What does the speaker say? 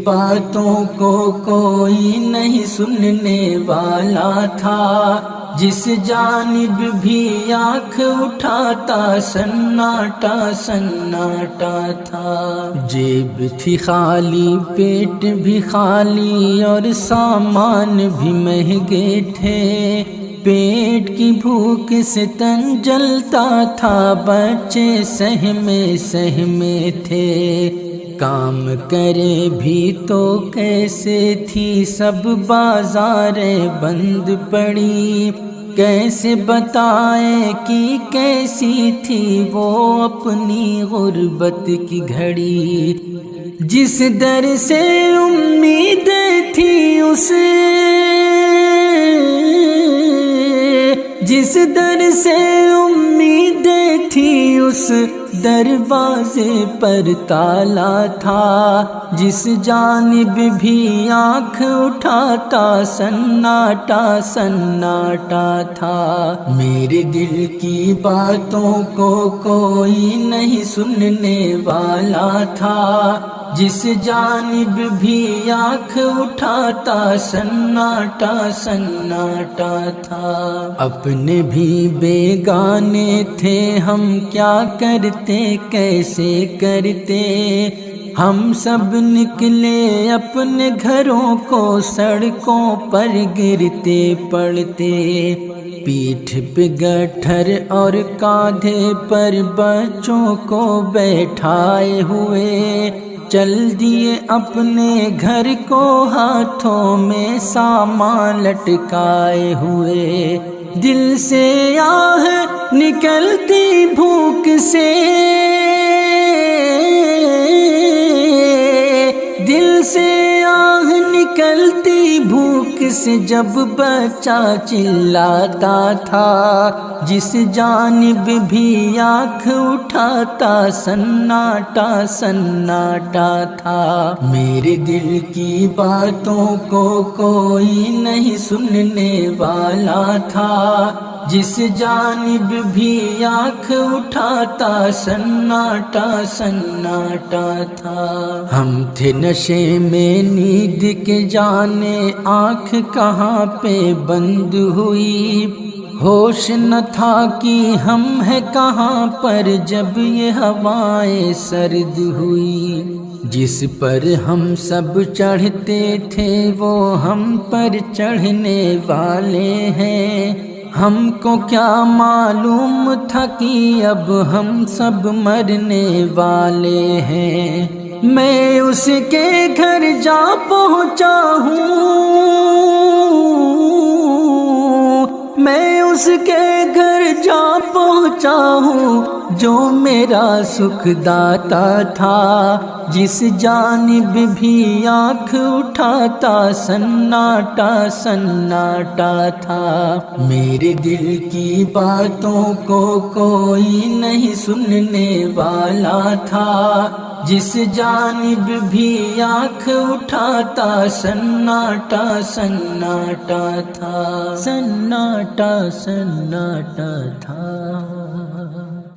باتوں کو کوئی نہیں سننے والا تھا، جس جانب بھی آنکھ اٹھاتا سناٹا سناٹا تھا۔ جیب تھی خالی، پیٹ بھی خالی، اور سامان بھی مہنگے تھے، پیٹ کی بھوک سے تن جلتا تھا، بچے سہمے سہمے تھے، کام کرے بھی تو کیسے تھی، سب بازاریں بند پڑی، کیسے بتائیں کہ کیسی تھی وہ اپنی غربت کی گھڑی، جس در سے امیدیں تھی اسے، جس در سے امیدیں تھی اس دروازے پر تالا تھا، جس جانب بھی آنکھ اٹھاتا سناٹا سناٹا تھا۔ میرے دل کی باتوں کو کوئی نہیں سننے والا تھا، جس جانب بھی آنکھ اٹھاتا سناٹا سناٹا تھا۔ اپنے بھی بیگانے تھے ہم، کیا کرتے کیسے کرتے، ہم سب نکلے اپنے گھروں کو، سڑکوں پر گرتے پڑتے، پیٹھ پہ گٹھر اور کاندھے پر بچوں کو بیٹھائے ہوئے، چل دیے اپنے گھر کو، ہاتھوں میں سامان لٹکائے ہوئے، دل سے آہ نکلتی بھوک سے، دل سے آہ نکلتی بھوک سے، جب بچہ چلاتا تھا، جس جانب بھی آنکھ اٹھاتا سناٹا سناٹا تھا۔ میرے دل کی باتوں کو کوئی نہیں سننے والا تھا، جس جانب بھی آنکھ اٹھاتا سناٹا سناٹا تھا۔ ہم تھے نشے میں نیند کے جانے، آنکھ کہاں پہ بند ہوئی، ہوش نہ تھا کہ ہم ہیں کہاں پر، جب یہ ہوائیں سرد ہوئی، جس پر ہم سب چڑھتے تھے وہ ہم پر چڑھنے والے ہیں، ہم کو کیا معلوم تھا کہ اب ہم سب مرنے والے ہیں۔ میں اس کے گھر جا پہنچا ہوں، میں اس کے گھر جا پہنچا ہوں، جو میرا سکھ داتا تھا، جس جانب بھی آنکھ اٹھاتا سناٹا سناٹا تھا۔ میرے دل کی باتوں کو کوئی نہیں سننے والا تھا، جس جانب بھی آنکھ اٹھاتا سناٹا سناٹا تھا، سناٹا سناٹا تھا۔